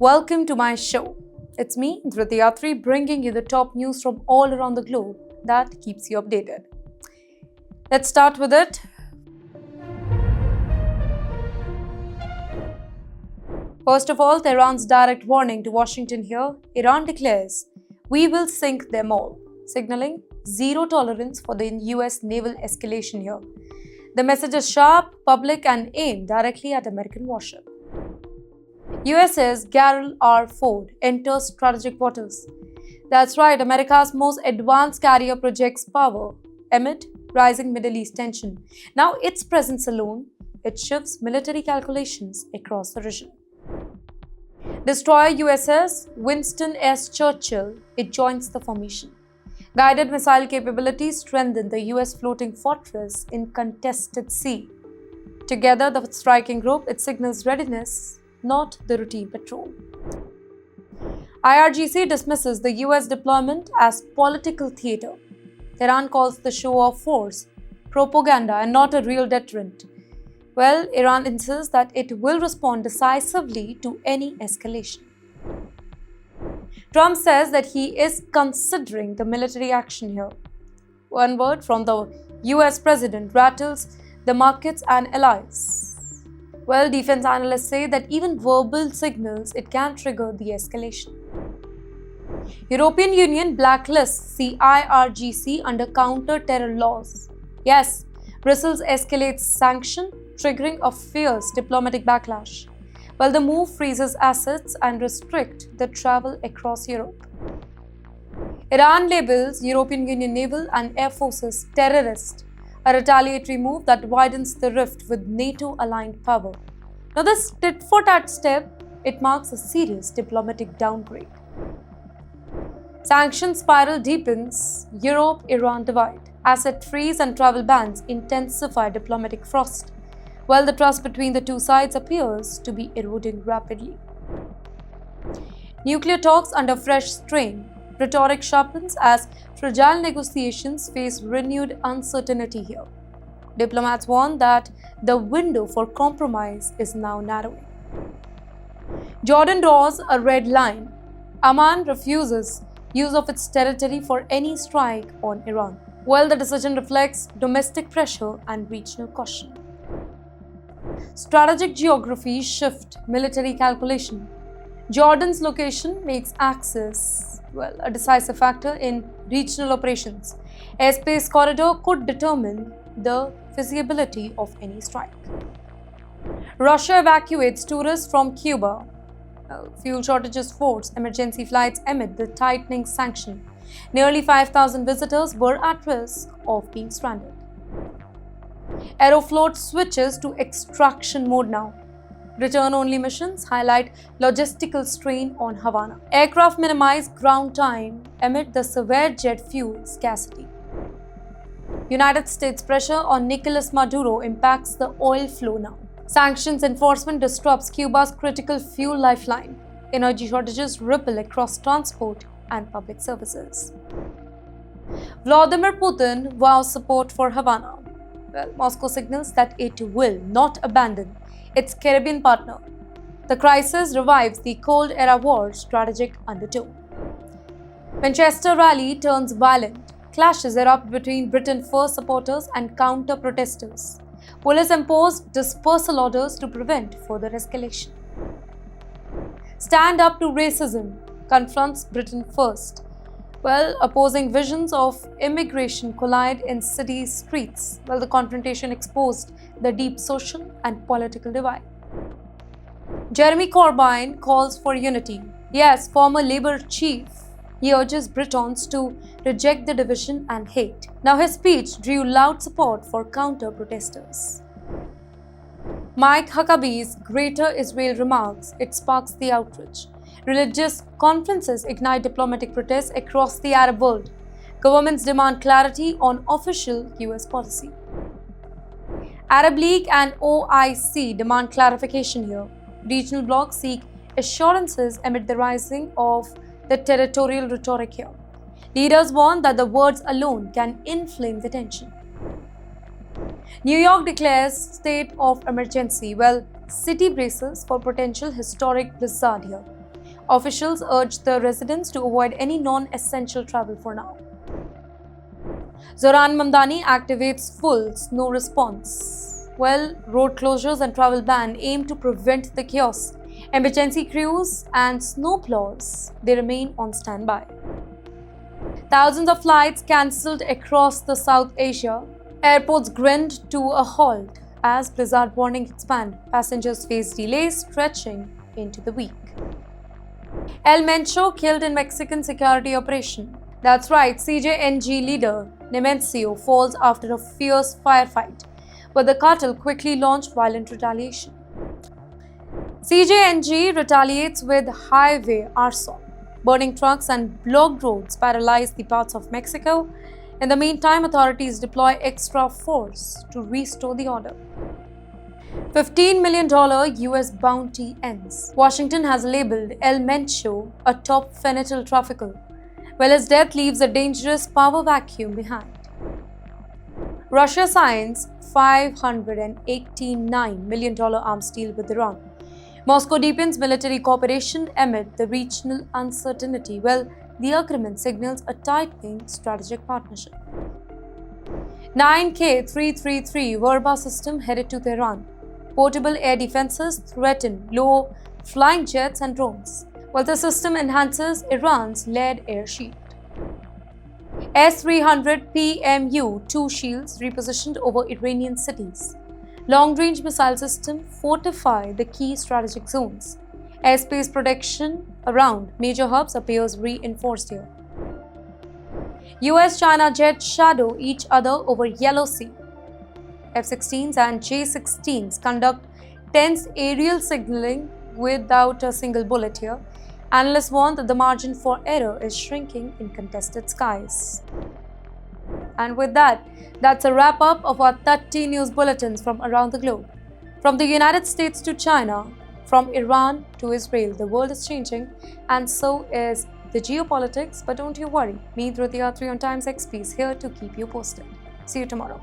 Welcome to my show. It's me, Driti Atri, bringing you the top news from all around the globe that keeps you updated. Let's start with it. First of all, Tehran's direct warning to Washington here. Iran declares, "We will sink them all," signaling zero tolerance for the US naval escalation here. The message is sharp, public, and aimed directly at American warship. US's Gerald R. Ford enters strategic waters. That's right, America's most advanced carrier projects power amid rising Middle East tension. Now, its presence alone, it shifts military calculations across the region. Destroyer USS Winston S. Churchill, it joins the formation. Guided missile capabilities strengthen the US floating fortress in contested sea. Together, the striking group, it signals readiness, not the routine patrol. IRGC dismisses the US deployment as political theater. Tehran calls the show of force propaganda and not a real deterrent. Well, Iran insists that it will respond decisively to any escalation. Trump says that he is considering the military action here. One word from the US president rattles the markets and allies. Well, defense analysts say that even verbal signals, it can trigger the escalation. European Union blacklists the IRGC under counter-terror laws. Yes, Brussels escalates sanction, triggering a fierce diplomatic backlash, while the move freezes assets and restricts the travel across Europe. Iran labels European Union naval and air forces terrorist, a retaliatory move that widens the rift with NATO-aligned power. Now, this tit-for-tat step, it marks a serious diplomatic downgrade. Sanction spiral deepens, Europe-Iran divide. Asset freeze and travel bans intensify diplomatic frost, while the trust between the two sides appears to be eroding rapidly. Nuclear talks under fresh strain. Rhetoric sharpens as fragile negotiations face renewed uncertainty here. Diplomats warn that the window for compromise is now narrowing. Jordan draws a red line. Amman refuses use of its territory for any strike on Iran. Well, the decision reflects domestic pressure and regional caution. Strategic geography shift military calculation. Jordan's location makes access a decisive factor in regional operations. Airspace corridor could determine the feasibility of any strike. Russia evacuates tourists from Cuba. Fuel shortages force emergency flights amid the tightening sanction. Nearly 5,000 visitors were at risk of being stranded. Aeroflot switches to extraction mode now. Return-only missions highlight logistical strain on Havana. Aircraft minimize ground time amid the severe jet fuel scarcity. United States pressure on Nicolas Maduro impacts the oil flow now. Sanctions enforcement disrupts Cuba's critical fuel lifeline. Energy shortages ripple across transport and public services. Vladimir Putin vows support for Havana. Well, Moscow signals that it will not abandon its Caribbean partner. The crisis revives the Cold Era war strategic undertone. Manchester rally turns violent. Clashes erupt between Britain First supporters and counter-protesters. Police imposed dispersal orders to prevent further escalation. Stand Up to Racism confronts Britain First. Well, opposing visions of immigration collide in city streets, while the confrontation exposed the deep social and political divide. Jeremy Corbyn calls for unity. Yes, former Labour chief, he urges Britons to reject the division and hate. Now, his speech drew loud support for counter-protesters. Mike Huckabee's Greater Israel remarks, it sparks the outrage. Religious conferences ignite diplomatic protests across the Arab world. Governments demand clarity on official US policy. Arab League and OIC demand clarification here. Regional blocs seek assurances amid the rising of the territorial rhetoric here. Leaders warn that the words alone can inflame the tension. New York declares state of emergency. Well, city braces for potential historic blizzard here. Officials urged the residents to avoid any non-essential travel for now. Zoran Mamdani activates full snow response. Well, road closures and travel ban aim to prevent the chaos. Emergency crews and snowplows, they remain on standby. Thousands of flights cancelled across the South Asia. Airports grind to a halt as blizzard warnings expand. Passengers face delays stretching into the week. El Mencho killed in Mexican security operation. That's right, CJNG leader Nemencio falls after a fierce firefight, but the cartel quickly launched violent retaliation. CJNG retaliates with highway arson. Burning trucks and blocked roads paralyze the parts of Mexico. In the meantime, authorities deploy extra force to restore the order. $15 million US bounty ends. Washington has labeled El Mencho a top fentanyl trafficker, while his death leaves a dangerous power vacuum behind. Russia signs $589 million arms deal with Iran. Moscow deepens military cooperation amid the regional uncertainty, while the agreement signals a tightening strategic partnership. 9K-333 Verba system headed to Tehran. Portable air defenses threaten low-flying jets and drones, while the system enhances Iran's lead air shield. S-300 PMU-2 shields repositioned over Iranian cities. Long-range missile system fortify the key strategic zones. Airspace protection around major hubs appears reinforced here. US-China jets shadow each other over Yellow Sea. F-16s and J-16s conduct tense aerial signaling without a single bullet here. Analysts warn that the margin for error is shrinking in contested skies. And with that, that's a wrap-up of our 30 news bulletins from around the globe. From the United States to China, from Iran to Israel, the world is changing, and so is the geopolitics. But don't you worry, me, Driti, Atri on TimesXP is here to keep you posted. See you tomorrow.